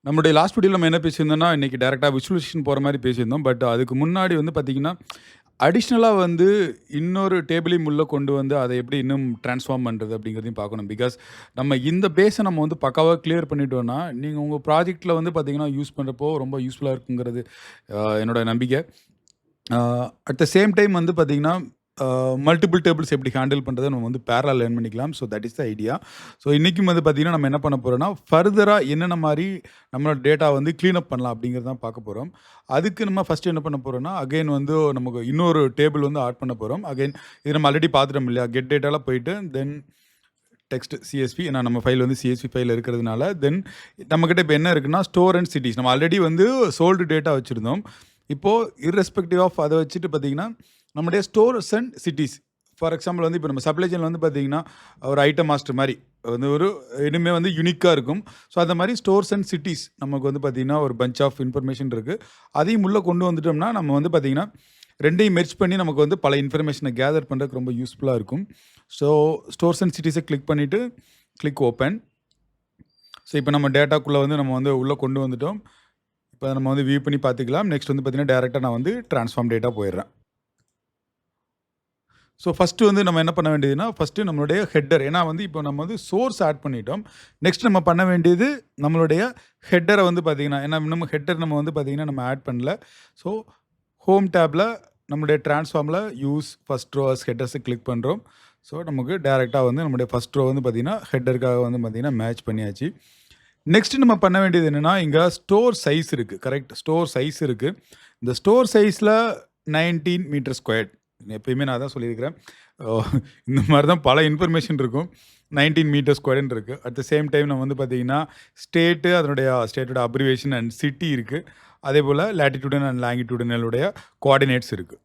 நம்முடைய லாஸ்ட் வீடியோல நம்ம என்ன பேசியிருந்தோம்னா, இன்னைக்கு டைரக்ட்டா விசுவலைசேஷன் போற மாரி பேசியிருந்தோம். பட் அதுக்கு முன்னாடி வந்து பார்த்தீங்கன்னா, அடிஷனலா வந்து இன்னொரு டேபிளையும் உள்ள கொண்டு வந்து அதை எப்படி இன்னும் ட்ரான்ஸ்ஃபார்ம் பண்றது அப்படிங்கிறதையும் பார்க்கணும். பிகாஸ் நம்ம இந்த பேஸ நம்ம வந்து பக்காவா கிளியர் பண்ணிட்டோம்னா, நீங்க உங்க ப்ராஜெக்ட்ல வந்து பார்த்தீங்கன்னா, யூஸ் பண்றப்போ ரொம்ப யூஸ்ஃபுல்லா இருக்குங்கிறது என்னோட நம்பிக்கை. அட் த சேம் டைம் வந்து பார்த்தீங்கன்னா, மல்டிபிள் டேபிள்ஸ் எப்படி ஹேண்டில் பண்ணுறத நம்ம வந்து பேரலா லேர்ன் பண்ணிக்கலாம். So that is the idea. So இன்றைக்கும் வந்து பார்த்தீங்கன்னா, நம்ம என்ன பண்ண போறோம்னா, ஃபர்தரா என்னென்ன மாரி நம்மளோட டேட்டா வந்து கிளீன் அப் பண்ணலாம் அப்படிங்கிறது தான் பார்க்க போறோம். அதுக்கு நம்ம ஃபர்ஸ்ட் என்ன பண்ண போறோம்னா, அகைன் வந்து நமக்கு இன்னொரு டேபிள் வந்து ஆட் பண்ண போறோம். அகைன் இது நம்ம ஆல்ரெடி பார்த்துட்டோம் இல்லையா? கெட் டேட்டால போயிட்டு தென் டெக்ஸ்ட் சிஎஸ்வி ஏன்னா நம்ம ஃபைல் வந்து சிஎஸ்வி ஃபைல் இருக்கிறதுனால தென் நம்மக்கிட்ட இப்போ என்ன இருக்குன்னா ஸ்டோர் அண்ட் சிட்டிஸ் நம்ம ஆல்ரெடி வந்து சோல்டு டேட்டா வச்சுருந்தோம். இப்போது இர்ரெஸ்பெக்டிவ் ஆஃப் அதை வச்சுட்டு பார்த்தீங்கன்னா நம்முடைய stores and cities for example வந்து இப்போ நம்ம சப்ளை செயினில் வந்து பார்த்தீங்கன்னா ஒரு ஐட்டம் மாஸ்டர் மாதிரி வந்து ஒரு இனிமே வந்து யூனிக்காக இருக்கும். ஸோ அந்த மாதிரி ஸ்டோர்ஸ் அண்ட் சிட்டிஸ் நமக்கு வந்து பார்த்தீங்கன்னா ஒரு பஞ்ச் ஆஃப் இன்ஃபர்மேஷன் இருக்குது. அதையும் உள்ளே கொண்டு வந்துட்டோம்னா நம்ம வந்து பார்த்தீங்கன்னா ரெண்டையும் மெர்ஜ் பண்ணி நமக்கு வந்து பல இன்ஃபர்மேஷனை கேதர் பண்ணுறதுக்கு ரொம்ப யூஸ்ஃபுல்லாக இருக்கும். ஸோ ஸ்டோர்ஸ் அண்ட் சிட்டிஸை கிளிக் பண்ணிவிட்டு கிளிக் ஓப்பன். ஸோ இப்போ நம்ம டேட்டாக்குள்ளே வந்து நம்ம வந்து உள்ளே கொண்டு வந்துட்டோம். இப்போ நம்ம வந்து வியூ பண்ணி பார்த்துக்கலாம். நெக்ஸ்ட் வந்து பார்த்தீங்கன்னா டேரெக்டாக நான் வந்து ட்ரான்ஸ்ஃபார்ம் டேட்டா போயிடுறேன். ஸோ ஃபஸ்ட்டு வந்து நம்ம என்ன பண்ண வேண்டியதுன்னா ஃபஸ்ட்டு நம்மளுடைய ஹெட்டர் ஏன்னா வந்து இப்போ நம்ம வந்து சோர்ஸ் ஆட் பண்ணிட்டோம். நெக்ஸ்ட் நம்ம பண்ண வேண்டியது நம்மளுடைய ஹெட்டரை வந்து பார்த்தீங்கன்னா ஏன்னா நம்ம ஹெட்டர் நம்ம வந்து பார்த்தீங்கன்னா நம்ம ஆட் பண்ணல. ஸோ ஹோம் டேப்பில் நம்மளுடைய ட்ரான்ஸ்ஃபார்மில் யூஸ் ஃபஸ்ட் ரோ அஸ் ஹெட்டர்ஸை கிளிக் பண்ணுறோம். ஸோ நமக்கு டேரெக்டாக வந்து நம்மளுடைய ஃபஸ்ட் ரோ வந்து பார்த்திங்கன்னா ஹெட்டருக்காக வந்து பார்த்திங்கன்னா மேட்ச் பண்ணியாச்சு. நெக்ஸ்ட் நம்ம பண்ண வேண்டியது என்னென்னா இங்கே ஸ்டோர் சைஸ் இருக்குது. கரெக்ட், ஸ்டோர் சைஸ் இருக்குது. இந்த ஸ்டோர் சைஸில் 19 மீட்டர் ஸ்கொயர்ட் எப்பயுமே நான் தான் சொல்லியிருக்கிறேன். இந்த மாதிரி தான் பல இன்ஃபர்மேஷன் இருக்கும். 19 மீட்டர் ஸ்கொயர்டுன்னு இருக்குது. அட் த சேம் டைம் நம்ம வந்து பார்த்திங்கன்னா ஸ்டேட்டு அதனுடைய ஸ்டேட்டோட அப்ரிவேஷன் அண்ட் சிட்டி இருக்குது. அதே போல் லேட்டிடியூடன் அண்ட் லாங்கிடியூடனலுடைய கோஆர்டினேட்ஸ் இருக்குது.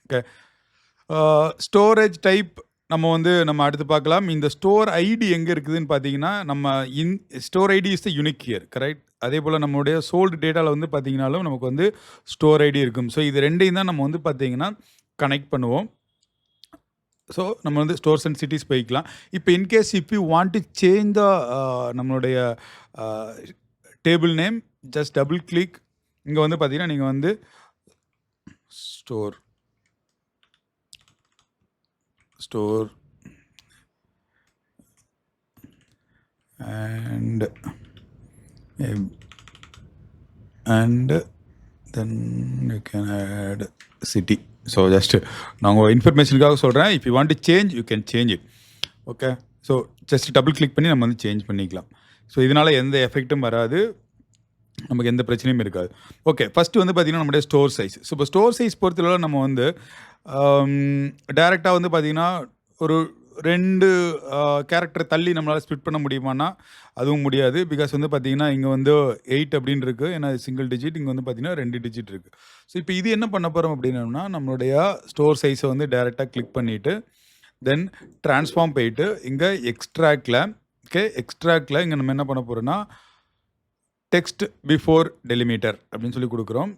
ஓகே, ஸ்டோரேஜ் டைப் நம்ம அடுத்து பார்க்கலாம். இந்த ஸ்டோர் ஐடி எங்கே இருக்குதுன்னு பார்த்தீங்கன்னா நம்ம store ID is the unique here. Correct. அதே போல் நம்மளுடைய சோல்டு டேட்டாவில் வந்து பார்த்தீங்கன்னாலும் நமக்கு வந்து ஸ்டோர் ஐடி இருக்கும். ஸோ இது ரெண்டையும் தான் நம்ம வந்து பார்த்தீங்கன்னா கனெக்ட் பண்ணுவோம். ஸோ நம்ம வந்து ஸ்டோர்ஸ் அண்ட் சிட்டிஸ் போய்க்கலாம். இப்போ in case if you want to change the நம்மளுடைய table name just double click. இங்கே வந்து பார்த்தீங்கன்னா நீங்கள் வந்து store and then you can add city. So just நான் உங்கள் இன்ஃபர்மேஷனுக்காக சொல்கிறேன். If you want to change you can change it. Okay, so just double click பண்ணி நம்ம வந்து சேஞ்ச் பண்ணிக்கலாம். ஸோ இதனால் எந்த எஃபெக்ட்டும் வராது, நமக்கு எந்த பிரச்சனையும் இருக்காது. ஓகே, ஃபஸ்ட்டு வந்து பார்த்திங்கன்னா நம்முடைய ஸ்டோர் சைஸ். ஸோ இப்போ ஸ்டோர் சைஸ் பொறுத்தளவு நம்ம வந்து டைரெக்டாக வந்து பார்த்திங்கன்னா ஒரு 2 கேரக்டர் தள்ளி நம்மளால் ஸ்ப்ளிட் பண்ண முடியுமானா அதுவும் முடியாது. பிகாஸ் வந்து பார்த்திங்கன்னா இங்கே வந்து 8 அப்படின்னு இருக்குது. ஏன்னா சிங்கிள் டிஜிட். இங்கே வந்து பார்த்திங்கன்னா 2 டிஜிட் இருக்குது. ஸோ இப்போ இது என்ன பண்ண போகிறோம் அப்படின்னா நம்மளுடைய ஸ்டோர் சைஸை வந்து டைரெக்டாக கிளிக் பண்ணிவிட்டு தென் ட்ரான்ஸ்ஃபார்ம் போயிட்டு இங்கே எக்ஸ்ட்ராக்டில் இங்கே நம்ம என்ன பண்ண போகிறோன்னா டெக்ஸ்ட் பிஃபோர் டெலிமீட்டர் அப்படின்னு சொல்லி கொடுக்குறோம்.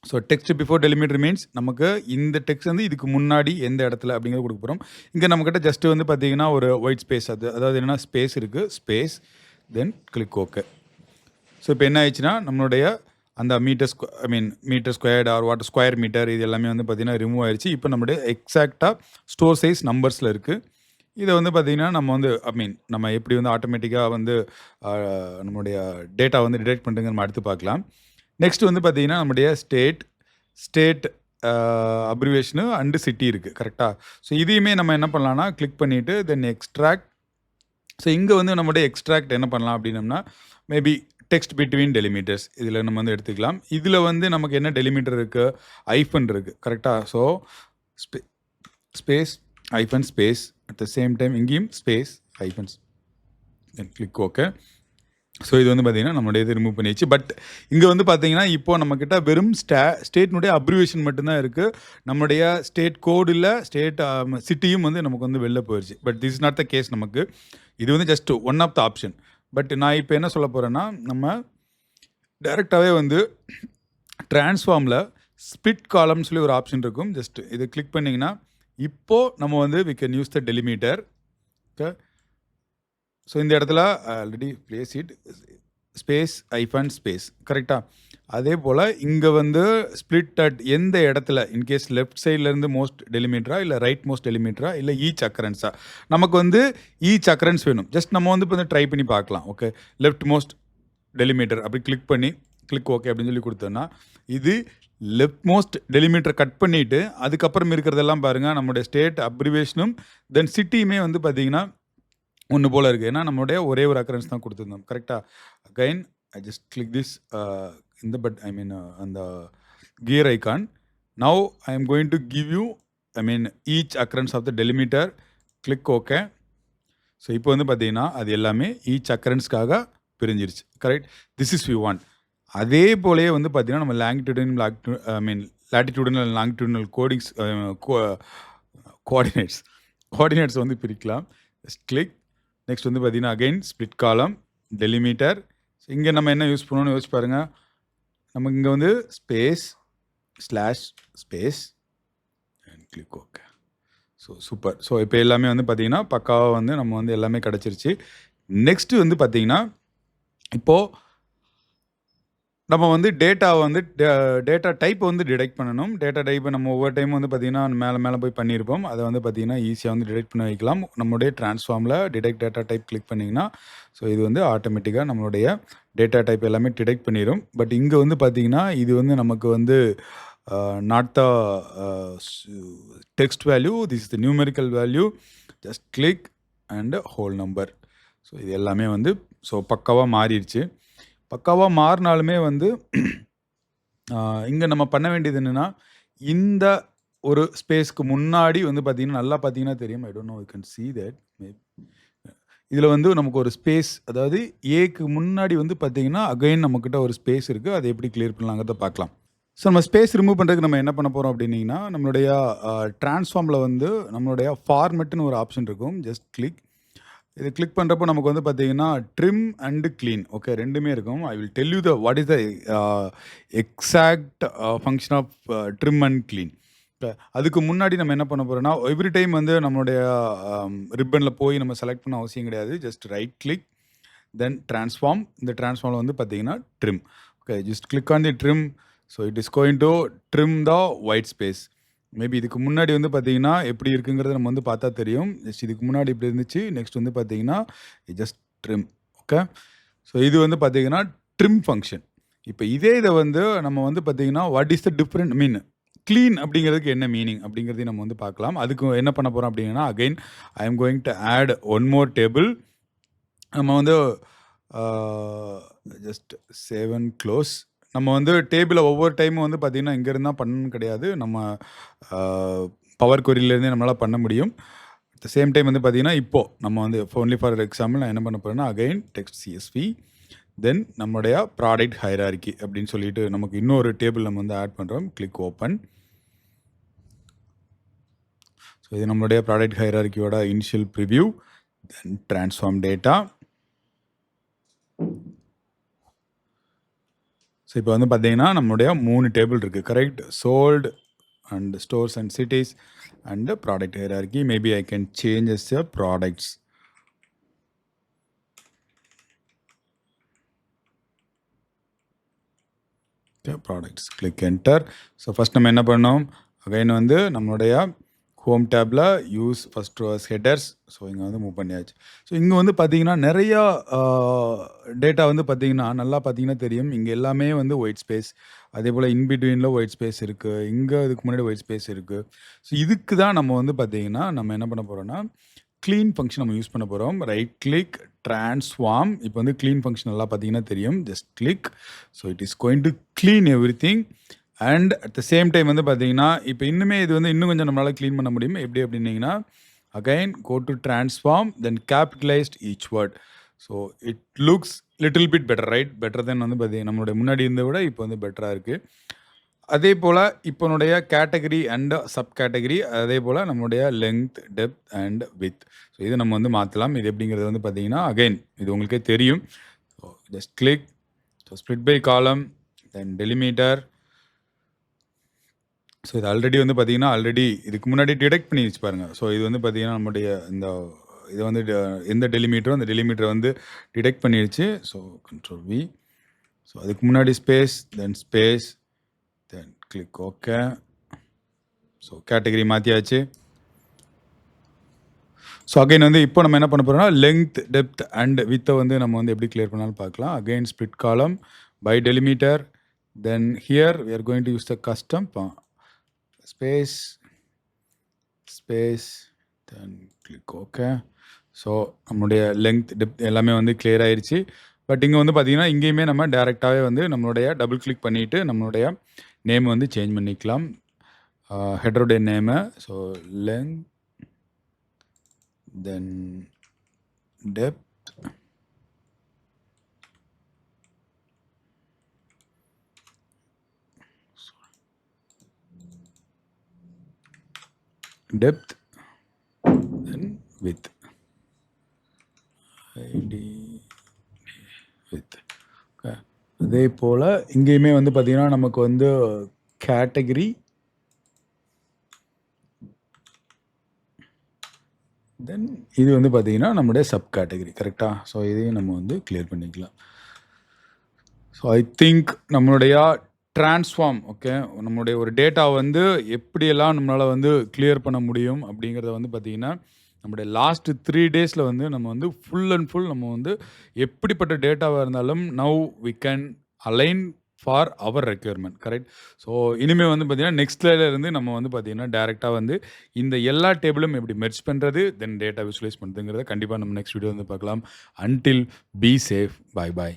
So text before telemeter means நமக்கு இந்த டெக்ஸ்ட் வந்து இதுக்கு முன்னாடி எந்த இடத்துல அப்படிங்கிறது கொடுக்க போகிறோம். இங்கே நம்மக்கிட்ட ஜஸ்ட்டு வந்து பார்த்திங்கன்னா ஒரு ஒயிட் ஸ்பேஸ் அதாவது என்னென்னா ஸ்பேஸ் இருக்குது. Space then click okay. So இப்போ என்ன ஆயிடுச்சுன்னா நம்மளுடைய அந்த metre squared or what square metre இது எல்லாமே வந்து பார்த்திங்கன்னா ரிமூவ் ஆயிடுச்சு. இப்போ நம்மளுடைய எக்ஸாக்டாக ஸ்டோர் சைஸ் நம்பர்ஸில் இருக்குது. இதை வந்து பார்த்திங்கன்னா நம்ம எப்படி வந்து ஆட்டோமேட்டிக்காக வந்து நம்மளுடைய டேட்டா வந்து டிடெக்ட் பண்ணுறதுங்க நம்ம அடுத்து பார்க்கலாம். நெக்ஸ்ட் வந்து பார்த்திங்கன்னா நம்முடைய ஸ்டேட் அப்ரிவேஷனு அண்டு சிட்டி இருக்குது. கரெக்டாக. ஸோ இதையுமே நம்ம என்ன பண்ணலான்னா கிளிக் பண்ணிவிட்டு தென் எக்ஸ்ட்ராக்ட். ஸோ இங்கே வந்து நம்மளுடைய எக்ஸ்ட்ராக்ட் என்ன பண்ணலாம் அப்படின்னம்னா மேபி டெக்ஸ்ட் பிட்வீன் டெலிமீட்டர்ஸ் இதில் நம்ம வந்து எடுத்துக்கலாம். இதில் வந்து நமக்கு என்ன டெலிமீட்டர் இருக்குது, ஐஃபன் இருக்குது. கரெக்டாக. So space hyphen space at the same time இங்கேயும் space hyphens then click okay. So இது வந்து பார்த்திங்கன்னா நம்மளுடைய இது ரிமூவ் பண்ணிடுச்சு. பட் இங்கே வந்து பார்த்திங்கன்னா இப்போது நம்மக்கிட்ட வெறும் ஸ்டேட்னுடைய அப்ரிவேஷன் மட்டும்தான் இருக்குது. நம்முடைய ஸ்டேட் கோடு இல்லை, ஸ்டேட் சிட்டியும் வந்து நமக்கு வந்து வெளில போயிடுச்சு. But this is not the case. நமக்கு இது வந்து just one of the option. But நான் இப்போ என்ன சொல்ல போகிறேன்னா நம்ம டைரெக்டாகவே வந்து ட்ரான்ஸ்ஃபார்மில் ஸ்பிட் காலம்னு சொல்லி ஒரு ஆப்ஷன் இருக்கும். ஜஸ்ட் இதை கிளிக் பண்ணிங்கன்னா இப்போது நம்ம வந்து we can use the delimiter. Okay, so இந்த இடத்துல already place it space hyphen space கரெக்டா? அதே போல் இங்கே வந்து ஸ்ப்ளிட் அட் எந்த இடத்துல இன்கேஸ் லெஃப்ட் சைட்லேருந்து மோஸ்ட் டெலிமீட்டரா இல்லை ரைட் மோஸ்ட் டெலிமீட்டரா இல்லை ஈச் அக்கரன்ஸா? நமக்கு வந்து ஈச் அக்கரன்ஸ் வேணும். ஜஸ்ட் நம்ம வந்து இப்போ வந்து ட்ரை பண்ணி பார்க்கலாம். ஓகே, லெஃப்ட் மோஸ்ட் டெலிமீட்டர் அப்படி கிளிக் பண்ணி கிளிக் ஓகே அப்படின்னு சொல்லி கொடுத்தோன்னா இது லெஃப்ட் மோஸ்ட் டெலிமீட்டர் கட் பண்ணிவிட்டு அதுக்கப்புறம் இருக்கிறதெல்லாம் பாருங்கள் நம்மளுடைய ஸ்டேட் அப்ரிவேஷனும் தென் சிட்டியுமே வந்து பார்த்தீங்கன்னா ஒன்று போல் இருக்குது. ஏன்னா நம்மளுடைய ஒரே ஒரு அக்கரன்ஸ் தான் கொடுத்துருந்தோம் கரெக்டாக. Again I just click this இந்த பட் ஐ மீன் அந்த gear icon. Now I am going to give you I mean each occurrence of the delimiter. Click okay. So இப்போ வந்து பார்த்தீங்கன்னா அது எல்லாமே ஈச் அக்கரன்ஸ்க்காக பிரிஞ்சிருச்சு correct. This is we want. அதே போலயே வந்து பார்த்தீங்கன்னா நம்ம longitudinal I mean latitudinal longitudinal codings coordinates வந்து பிரிக்கலாம். Just click. நெக்ஸ்ட் வந்து பார்த்தீங்கன்னா அகைன் ஸ்ப்ளிட் காலம் டெலிமீட்டர். இங்கே நம்ம என்ன யூஸ் பண்ணணும்னு யோசிச்சு பாருங்கள். நமக்கு இங்கே வந்து space slash space and click okay. So super. So இப்போ எல்லாமே வந்து பார்த்தீங்கன்னா பக்காவாக வந்து நம்ம வந்து எல்லாமே கிடச்சிருச்சு. நெக்ஸ்ட்டு வந்து பார்த்தீங்கன்னா இப்போது நம்ம வந்து டேட்டாவை வந்து டேட்டா டைப்பை வந்து டிடெக்ட் பண்ணணும். டேட்டா டைப்பை நம்ம ஒவ்வொரு டைமும் வந்து பார்த்தீங்கன்னா மேலே போய் பண்ணியிருப்போம். அதை வந்து பார்த்தீங்கன்னா ஈஸியாக வந்து டிடெக்ட் பண்ண வைக்கலாம். நம்மளுடைய ட்ரான்ஸ்ஃபார்மில் டிடெக்ட் டேட்டா டைப் கிளிக் பண்ணிங்கன்னா ஸோ இது வந்து ஆட்டோமேட்டிக்காக நம்மளுடைய டேட்டா டைப் எல்லாமே டிடெக்ட் பண்ணிடும். பட் இங்கே வந்து பார்த்தீங்கன்னா இது வந்து நமக்கு வந்து not the text value, this is the numerical value. Just click and whole number. So இது எல்லாமே வந்து ஸோ பக்காவாக மாறிடுச்சு. பக்காவாக மாறினாலுமே வந்து இங்கே நம்ம பண்ண வேண்டியது என்னென்னா இந்த ஒரு ஸ்பேஸ்க்கு முன்னாடி வந்து பார்த்தீங்கன்னா நல்லா பார்த்தீங்கன்னா தெரியும். I don't know you can see that. இதில் வந்து நமக்கு ஒரு ஸ்பேஸ் அதாவது ஏக்கு முன்னாடி வந்து பார்த்தீங்கன்னா அகைன் நம்மக்கிட்ட ஒரு ஸ்பேஸ் இருக்குது. அதை எப்படி கிளியர் பண்ணலாங்கிறத பார்க்கலாம். ஸோ நம்ம ஸ்பேஸ் ரிமூவ் பண்ணுறதுக்கு நம்ம என்ன பண்ண போகிறோம் அப்படின்னிங்கன்னா நம்மளுடைய ட்ரான்ஸ்ஃபார்மில் வந்து நம்மளுடைய ஃபார்மெட்டுன்னு ஒரு ஆப்ஷன் இருக்கும். Just click. இது கிளிக் பண்ணுறப்போ நமக்கு வந்து பார்த்தீங்கன்னா ட்ரிம் அண்டு க்ளீன் ஓகே ரெண்டுமே இருக்கும். I will tell you the what is the exact function of trim and clean. அதுக்கு முன்னாடி நம்ம என்ன பண்ண போகிறோம்னா எவ்ரி டைம் வந்து நம்மளுடைய ரிப்பனில் போய் நம்ம செலக்ட் பண்ண அவசியம் கிடையாது. ஜஸ்ட் ரைட் கிளிக் தென் ட்ரான்ஸ்ஃபார்ம். இந்த ட்ரான்ஸ்ஃபார்மில் வந்து பார்த்தீங்கன்னா trim okay. Just click on the trim. So it is going to trim the white space. Maybe இதுக்கு முன்னாடி வந்து பார்த்தீங்கன்னா எப்படி இருக்குங்கிறத நம்ம வந்து பார்த்தா தெரியும். ஜஸ்ட் இதுக்கு முன்னாடி இப்படி இருந்துச்சு. நெக்ஸ்ட் வந்து பார்த்தீங்கன்னா ஜஸ்ட் ட்ரிம் ஓகே. ஸோ இது வந்து பார்த்தீங்கன்னா ட்ரிம் ஃபங்க்ஷன். இப்போ இதை வந்து நம்ம வந்து பார்த்தீங்கன்னா what is the different mean clean அப்படிங்கிறதுக்கு என்ன மீனிங் அப்படிங்கிறதையும் நம்ம வந்து பார்க்கலாம். அதுக்கு என்ன பண்ண போகிறோம் அப்படின்னா again I am going to add one more table. நம்ம வந்து ஜஸ்ட் சேவ் அண்ட் க்ளோஸ். நம்ம வந்து டேபிளை ஒவ்வொரு டைமும் வந்து பார்த்திங்கன்னா இங்கேருந்து தான் பண்ணணும் கிடையாது. நம்ம பவர் கொரியிலேருந்தே நம்மளால் பண்ண முடியும். அட் த சேம் டைம் வந்து பார்த்திங்கன்னா இப்போது நம்ம வந்து ஒன்லி ஃபார் எக்ஸாம்பிள் நான் என்ன பண்ண போகிறேன்னா அகைன் டெக்ஸ்ட் சிஎஸ்வி தென் நம்முடைய ப்ராடக்ட் ஹைரார்கி அப்படின்னு சொல்லிட்டு நமக்கு இன்னொரு டேபிள் நம்ம வந்து ஆட் பண்ணுறோம். Click open. ஸோ இது நம்மளுடைய ப்ராடக்ட் ஹைரார்கியோட initial preview. Then transform data. So இப்போ வந்து பார்த்தீங்கன்னா நம்மளுடைய 3 டேபிள் இருக்குது correct. Sold and stores and cities and product hierarchy. Maybe I can change as the products. Products click enter. So first நம்ம என்ன பண்ணோம் அகைன் வந்து நம்மளுடைய ஹோம் டேப்பில் use first was headers. So இங்கே வந்து மூவ் பண்ணியாச்சு. ஸோ இங்கே வந்து பார்த்தீங்கன்னா நிறையா டேட்டா வந்து பார்த்தீங்கன்னா நல்லா பார்த்தீங்கன்னா தெரியும். இங்கே எல்லாமே வந்து ஒயிட் ஸ்பேஸ். அதே போல் இன்பிட்வீனில் ஒயிட் ஸ்பேஸ் இருக்குது. இங்கே இதுக்கு முன்னாடி ஒயிட் ஸ்பேஸ் இருக்குது. ஸோ இதுக்கு தான் நம்ம வந்து பார்த்தீங்கன்னா நம்ம என்ன பண்ண போகிறோம்னா க்ளீன் ஃபங்க்ஷன் நம்ம யூஸ் பண்ண போகிறோம். Right click transform. இப்போ வந்து க்ளீன் ஃபங்க்ஷன் நல்லா பார்த்தீங்கன்னா தெரியும். Just click. So it is going to clean every thing. And at the same time வந்து பார்த்தீங்கன்னா இப்போ இன்னுமே இது வந்து இன்னும் கொஞ்சம் நம்மளால் க்ளீன் பண்ண முடியும். எப்படி அப்படின்னீங்கன்னா again go to transform then capitalised each word. So it looks little bit better right. Better then வந்து பார்த்தீங்கன்னா நம்மளுடைய முன்னாடி இருந்ததை விட இப்போ வந்து பெட்டராக இருக்குது. அதே போல் இப்போனுடைய கேட்டகரி அண்ட் சப் கேட்டகரி அதே போல் நம்மளுடைய length depth and with. So இதை நம்ம வந்து மாற்றலாம். இது எப்படிங்கிறது வந்து பார்த்தீங்கன்னா அகைன் இது உங்களுக்கே தெரியும். So just click. So split by column then delimiter. So இது ஆல்ரெடி வந்து பார்த்தீங்கன்னா ஆல்ரெடி இதுக்கு முன்னாடி டிடெக்ட் பண்ணி வச்சு பாருங்கள். ஸோ இது வந்து பார்த்தீங்கன்னா நம்மளுடைய இந்த இது வந்து எந்த டெலிமீட்டரோ அந்த டெலிமீட்டரை வந்து டிடெக்ட் பண்ணிடுச்சு. So control V. ஸோ அதுக்கு முன்னாடி space, then space, then click okay. So category மாற்றியாச்சு. ஸோ அகைன் வந்து இப்போ நம்ம என்ன பண்ண போகிறோம்னா லெங்த், டெப்த் அண்ட் வித்தை வந்து நம்ம வந்து எப்படி கிளியர் பண்ணாலும் பார்க்கலாம். Again split column by delimiter. Then here we are going to use the custom space, space, then click okay. So நம்மளுடைய லெங்த், டெப்த் எல்லாமே வந்து கிளியர் ஆயிடுச்சு. பட் இங்கே வந்து பார்த்தீங்கன்னா இங்கேயுமே நம்ம டேரெக்டாகவே வந்து நம்மளுடைய டபுள் கிளிக் பண்ணிவிட்டு நம்மளுடைய நேம் வந்து சேஞ்ச் பண்ணிக்கலாம். ஹெடருடைய நேமை. So length, then depth, then width, id width. Okay. அதே போல் இங்கேயுமே வந்து பார்த்தீங்கன்னா நமக்கு வந்து கேட்டகரி, தென் இது வந்து பார்த்தீங்கன்னா நம்மளுடைய சப் கேட்டகரி. கரெக்டாக? ஸோ இதையும் நம்ம வந்து கிளியர் பண்ணிக்கலாம். ஸோ ஐ திங்க் நம்மளுடைய ட்ரான்ஸ்ஃபார்ம் ஓகே நம்மளுடைய ஒரு டேட்டா வந்து எப்படியெல்லாம் நம்மளால் வந்து கிளியர் பண்ண முடியும் அப்படிங்கிறத வந்து பார்த்திங்கன்னா நம்மளுடைய லாஸ்ட் 3 days வந்து நம்ம வந்து ஃபுல் அண்ட் ஃபுல் நம்ம வந்து எப்படிப்பட்ட டேட்டாவாக இருந்தாலும் now we can align for our requirement. Correct? So இனிமேல் வந்து பார்த்திங்கன்னா நெக்ஸ்ட் இருந்து நம்ம வந்து பார்த்திங்கன்னா டேரெக்டாக வந்து இந்த எல்லா டேபிளும் எப்படி மெர்ஜ் பண்ணுறது, தென் டேட்டா விசுவலைஸ் பண்ணுறதுங்கிறத கண்டிப்பாக நம்ம நெக்ஸ்ட் வீடியோ வந்து பார்க்கலாம். Until be safe. Bye bye.